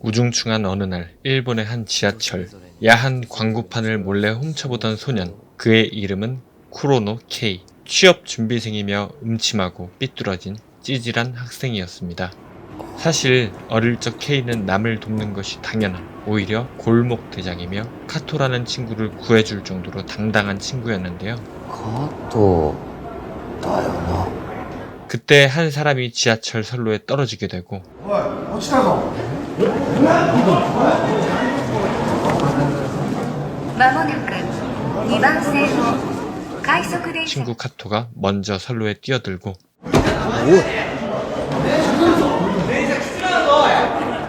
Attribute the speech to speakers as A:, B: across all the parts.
A: 우중충한 어느 날 일본의 한 지하철, 야한 광고판을 몰래 훔쳐보던 소년. 그의 이름은 쿠로노 K. 취업 준비생이며 음침하고 삐뚤어진 찌질한 학생이었습니다. 사실 어릴 적 K는 남을 돕는 것이 당연한, 오히려 골목 대장이며 카토라는 친구를 구해줄 정도로 당당한 친구였는데요.
B: カトだよな。
A: 그때 한 사람이 지하철 선로에 떨어지게 되고
C: おい、落ちたぞ。
D: まもなく2番線の快速電車
A: 친구 카토가 먼저 선로에 뛰어들고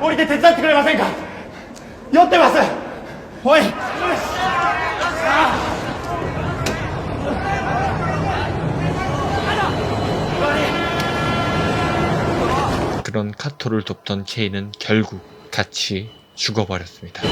C: 降りて手伝ってくれませんか。酔ってます。おい。
A: 그런 카토를 돕던 K는 결국 같이 죽어버렸습니다.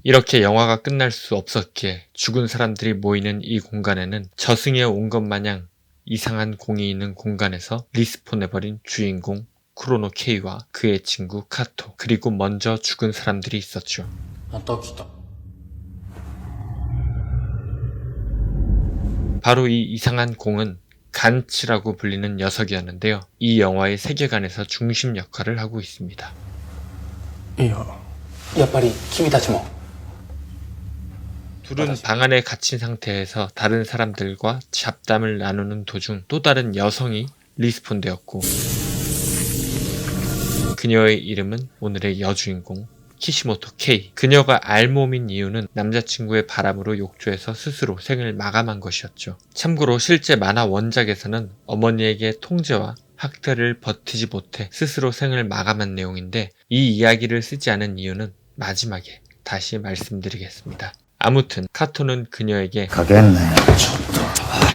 A: 이렇게 영화가 끝날 수 없었기에 죽은 사람들이 모이는 이 공간에는 저승에 온 것 마냥 이상한 공이 있는 공간에서 리스폰해버린 주인공 쿠로노 K와 그의 친구 카토, 그리고 먼저 죽은 사람들이 있었죠.
B: また来た。
A: 바로 이 이상한 공은 간치라고 불리는 녀석이었는데요. 이 영화의 세계관에서 중심 역할을 하고 있습니다.
B: いや、やっぱり君たちも。
A: 둘은 방 안에 갇힌 상태에서 다른 사람들과 잡담을 나누는 도중 또 다른 여성이 리스폰되었고, 그녀의 이름은 오늘의 여주인공 키시모토 K. 그녀가 알몸인 이유는 남자친구의 바람으로 욕조해서 스스로 생을 마감한 것이었죠. 참고로 실제 만화 원작에서는 어머니에게 통제와 학대를 버티지 못해 스스로 생을 마감한 내용인데, 이 이야기를 쓰지 않은 이유는 마지막에 다시 말씀드리겠습니다. 아무튼 카토는 그녀에게
B: かけんなよ。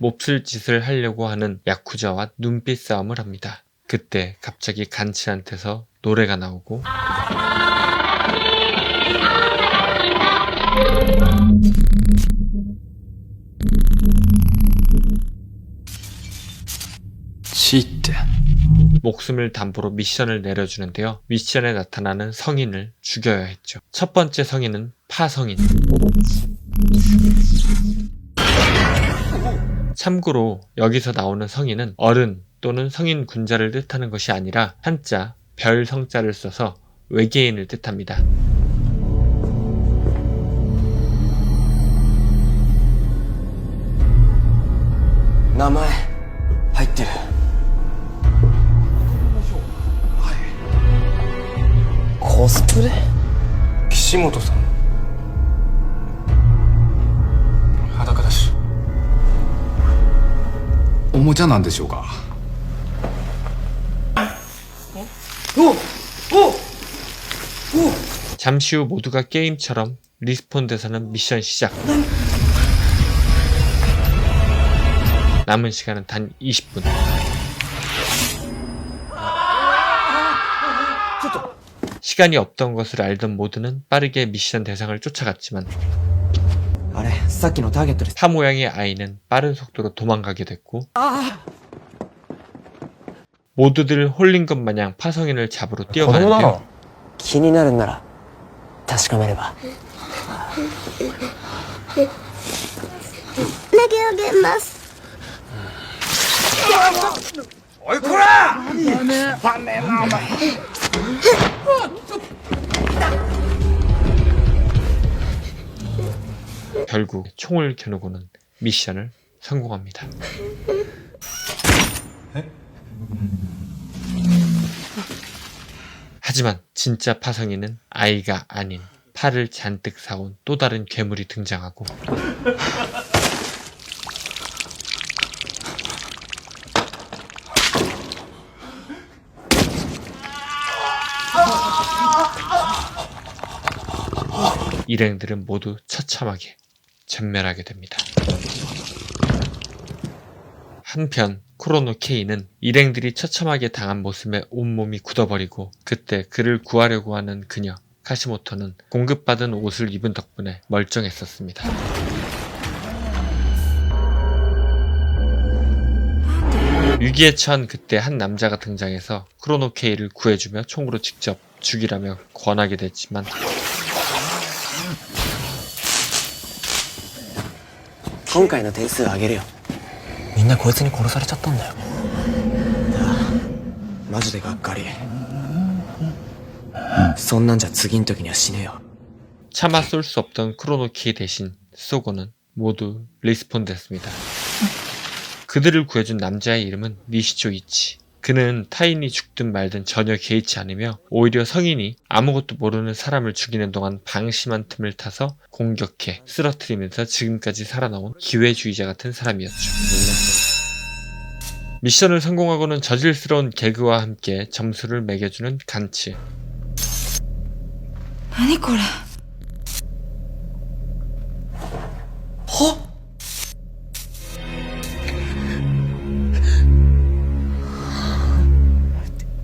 A: 몹쓸 짓을 하려고 하는 야쿠자와 눈빛 싸움을 합니다. 그때 갑자기 간치한테서 노래가 나오고
B: 시대.
A: 목숨을 담보로 미션을 내려주는데요. 미션에 나타나는 성인을 죽여야 했죠. 첫 번째 성인은 파성인. 참고로 여기서 나오는 성인은 어른 또는 성인 군자를 뜻하는 것이 아니라 한자 별 성자를 써서 외계인을 뜻합니다.
B: 나마에 入ってる。コスプレ？岸本さん。裸だし。
E: おもちゃなんでしょうか。
A: 잠시 후 모두가 게임처럼 리스폰돼서는 미션 시작. 남은 시간은 단 20분. 시간이 없던 것을 알던 모두는 빠르게 미션 대상을 쫓아갔지만
B: あれ、さっきのターゲットです。
A: 파 모양의 아이는 빠른 속도로 도망가게 됐고, 모두들 홀린 것 마냥 파성인을 잡으러 뛰어가는데요.
B: 気になるんなら確かめれば。
D: 投げ上げます。
C: おいこら。
A: 결국 총을 겨누고는 미션을 성공합니다. 하지만 진짜 파성인은 아이가 아닌 팔을 잔뜩 사온 또 다른 괴물이 등장하고, 일행들은 모두 처참하게 전멸하게 됩니다. 한편 쿠로노 K는 일행들이 처참하게 당한 모습에 온몸이 굳어버리고, 그때 그를 구하려고 하는 그녀 카시모토는 공급받은 옷을 입은 덕분에 멀쩡했었습니다. 위기에 처한 그때 한 남자가 등장해서 크로노 K를 구해주며 총으로 직접 죽이라며 권하게 됐지만
B: 今回の点数あげるよ。みんなこいつに殺されちゃったんだよ。マジでがっかり。そんなんじゃ次の時には死ねよ。
A: 차마 쏠 수 없던 크로노 K 대신 쏘고는 모두 리스폰 됐습니다. 그들을 구해준 남자의 이름은 니시조 이치. 그는 타인이 죽든 말든 전혀 개의치 않으며 오히려 성인이 아무것도 모르는 사람을 죽이는 동안 방심한 틈을 타서 공격해 쓰러뜨리면서 지금까지 살아나온 기회주의자 같은 사람이었죠. 미션을 성공하고는 저질스러운 개그와 함께 점수를 매겨주는 간치.
E: 何これ。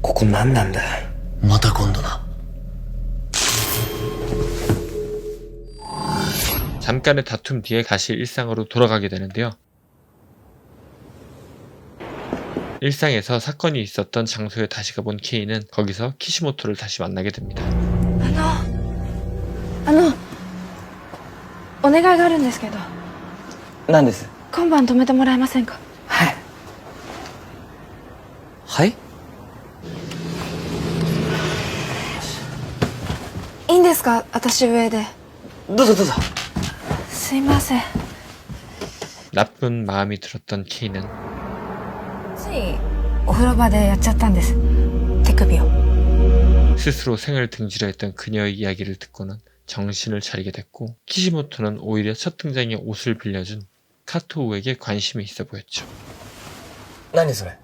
B: ここ何なんだ。また今度な。
A: 잠깐의 다툼 뒤에 다시 일상으로 돌아가게 되는데요. 일상에서 사건이 있었던 장소에 다시 가본 케이는 거기서 키시모토를 다시 만나게 됩니다.
E: お願いがあるんですけど、
B: 何です。
E: 今晩泊めてもらえませんか。
B: はいはい。
E: いいんですか、私上で。
B: どうぞどうぞ。
E: すいません。
A: 나쁜 마음이 들었던 케이는
E: ついお風呂場でやっちゃったんです、手首を。
A: 스스로 생을 등지려 했던 그녀의 이야기를 듣고는 정신을 차리게 됐고, 키시모토는 오히려 첫 등장에 옷을 빌려준 카토우에게 관심이 있어 보였죠.
B: 何それ。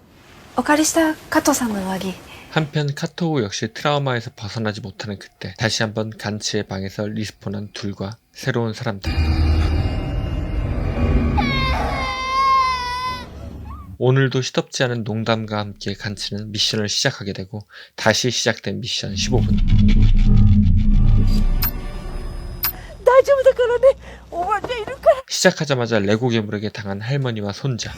E: お借りした加藤さんの上着。
A: 한편 카토우 역시 트라우마에서 벗어나지 못하는 그때 다시 한번 간치의 방에서 리스폰한 둘과 새로운 사람들. 오늘도 시덥지 않은 농담과 함께 간치는 미션을 시작하게 되고, 다시 시작된 미션 15분. 시작하자마자 레고 괴물에게 당한 할머니와 손자.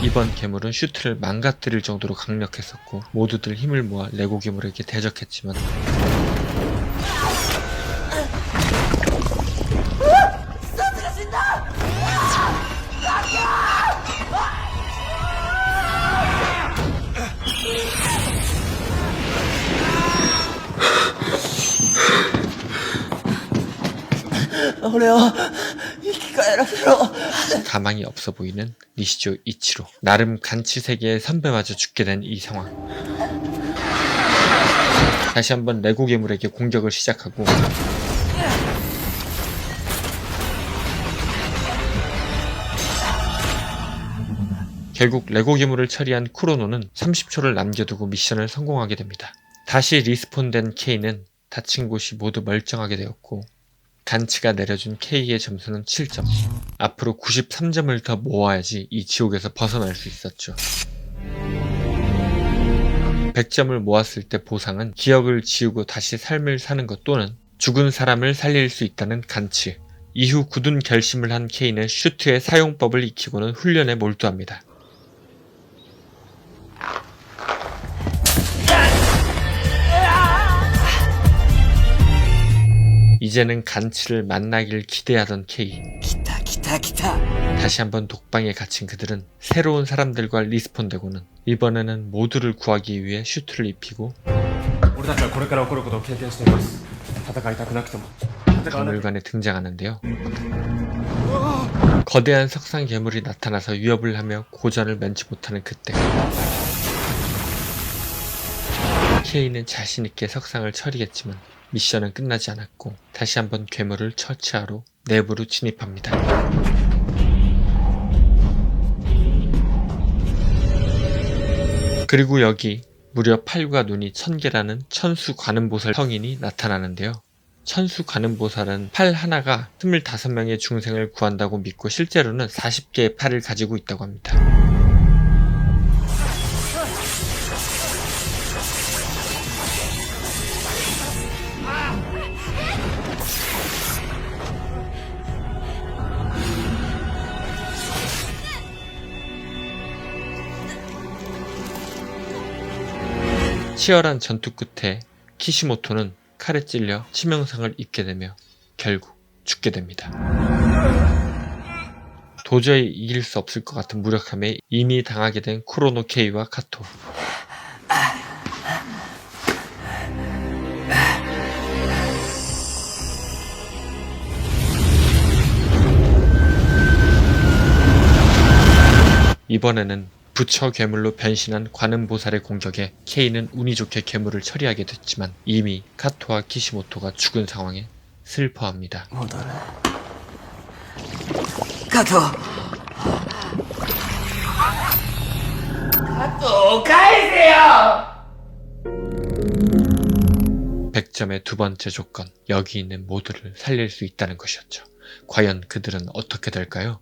A: 이번 괴물은 슈트를 망가뜨릴 정도로 강력했었고 모두들 힘을 모아 레고 괴물에게 대적했지만 가망이 없어 보이는 니시조 이치로. 나름 간치 세계의 선배마저 죽게 된 이 상황. 다시 한번 레고 괴물에게 공격을 시작하고 결국 레고 괴물을 처리한 쿠로노는 30초를 남겨두고 미션을 성공하게 됩니다. 다시 리스폰된 K는 다친 곳이 모두 멀쩡하게 되었고 간치가 내려준 K의 점수는 7점. 앞으로 93점을 더 모아야지 이 지옥에서 벗어날 수 있었죠. 100점을 모았을 때 보상은 기억을 지우고 다시 삶을 사는 것 또는 죽은 사람을 살릴 수 있다는 간치. 이후 굳은 결심을 한 K는 슈트의 사용법을 익히고는 훈련에 몰두합니다. 이제는 간치를 만나길 기대하던 K. 다시 한번 독방에 갇힌 그들은 새로운 사람들과 리스폰되고는 이번에는 모두를 구하기 위해 슈트를 입히고 박물관에 등장하는데요. 거대한 석상 괴물이 나타나서 위협을 하며 고전을 면치 못하는 그때 K는 자신있게 석상을 처리했지만 미션은 끝나지 않았고 다시 한번 괴물을 처치하러 내부로 진입합니다. 그리고 여기 무려 팔과 눈이 1000개라는 천수관음보살 성인이 나타나는데요. 천수관음보살은 팔 하나가 25명의 중생을 구한다고 믿고 실제로는 40개의 팔을 가지고 있다고 합니다. 치열한 전투 끝에 키시모토는 칼에 찔려 치명상을 입게 되며 결국 죽게 됩니다. 도저히 이길 수 없을 것 같은 무력함에 이미 당하게 된 쿠로노 케이와 카토. 이번에는 부처 괴물로 변신한 관음보살의 공격에 케이는 운이 좋게 괴물을 처리하게 됐지만 이미 카토와 키시모토가 죽은 상황에 슬퍼합니다.
B: 戻る加藤
A: 100점의 두 번째 조건, 여기 있는 모두를 살릴 수 있다는 것이었죠. 과연 그들은 어떻게 될까요?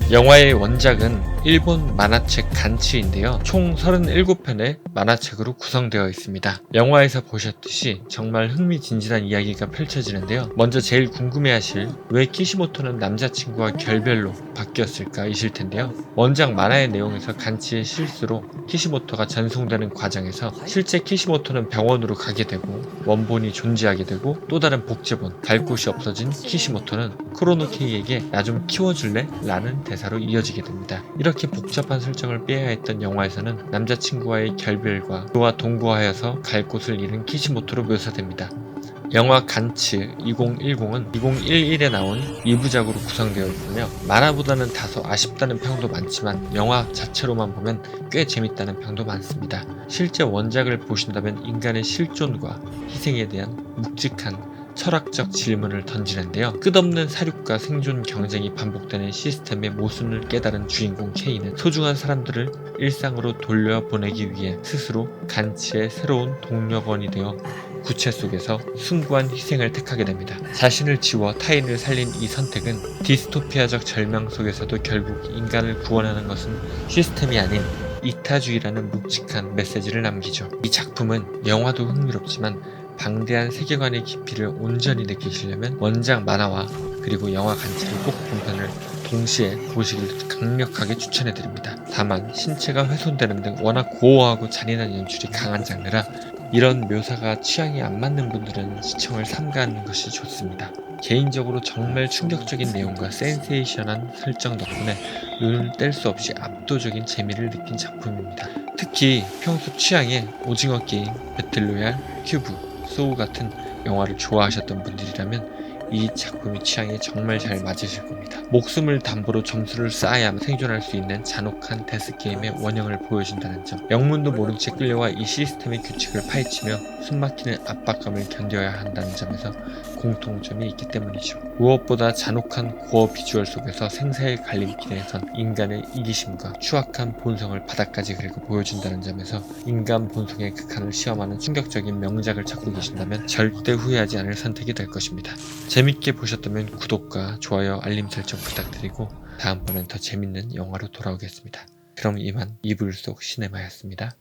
A: 영화의 원작은 일본 만화책 간치인데요. 총 37편의 만화책으로 구성되어 있습니다. 영화에서 보셨듯이 정말 흥미진진한 이야기가 펼쳐지는데요. 먼저 제일 궁금해하실 왜 키시모토는 남자친구와 결별로 바뀌었을까 이실 텐데요. 원작 만화의 내용에서 간치의 실수로 키시모토가 전송되는 과정에서 실제 키시모토는 병원으로 가게 되고 원본이 존재하게 되고 또 다른 복제본 갈 곳이 없어진 키시모토는 쿠로노 케이에게 나 좀 키워줄래? 라는 대사로 이어지게 됩니다. 이렇게 복잡한 설정을 빼야 했던 영화에서는 남자친구와의 결별과 그와 동거하여서 갈 곳을 잃은 키시모토로 묘사됩니다. 영화 간치 2010은 2011에 나온 2부작으로 구성되어 있으며 만화보다는 다소 아쉽다는 평도 많지만 영화 자체로만 보면 꽤 재밌다는 평도 많습니다. 실제 원작을 보신다면 인간의 실존과 희생에 대한 묵직한 철학적 질문을 던지는데요. 끝없는 사륙과 생존 경쟁이 반복되는 시스템의 모순을 깨달은 주인공 케이는 소중한 사람들을 일상으로 돌려보내기 위해 스스로 간치의 새로운 동력원이 되어 구체 속에서 숭고한 희생을 택하게 됩니다. 자신을 지워 타인을 살린 이 선택은 디스토피아적 절망 속에서도 결국 인간을 구원하는 것은 시스템이 아닌 이타주의라는 묵직한 메시지를 남기죠. 이 작품은 영화도 흥미롭지만 방대한 세계관의 깊이를 온전히 느끼시려면 원작 만화와 그리고 영화 간치를 꼭 본편을 동시에 보시길 강력하게 추천해드립니다. 다만 신체가 훼손되는 등 워낙 고어하고 잔인한 연출이 강한 장르라 이런 묘사가 취향이 안 맞는 분들은 시청을 삼가하는 것이 좋습니다. 개인적으로 정말 충격적인 내용과 센세이션한 설정 덕분에 눈을 뗄 수 없이 압도적인 재미를 느낀 작품입니다. 특히 평소 취향에 오징어 게임, 배틀로얄, 큐브, 소우 같은 영화를 좋아하셨던 분들이라면 이 작품이 취향에 정말 잘 맞으실 겁니다. 목숨을 담보로 점수를 쌓아야 생존할 수 있는 잔혹한 데스게임의 원형을 보여준다는 점, 영문도 모른 채 끌려와 이 시스템의 규칙을 파헤치며 숨막히는 압박감을 견뎌야 한다는 점에서 공통점이 있기 때문이죠. 무엇보다 잔혹한 고어 비주얼 속에서 생사의 갈림길에선 인간의 이기심과 추악한 본성을 바닥까지 긁고 보여준다는 점에서 인간 본성의 극한을 시험하는 충격적인 명작을 찾고 계신다면 절대 후회하지 않을 선택이 될 것입니다. 재밌게 보셨다면 구독과 좋아요, 알림 설정 부탁드리고 다음번엔 더 재밌는 영화로 돌아오겠습니다. 그럼 이만 이불 속 시네마였습니다.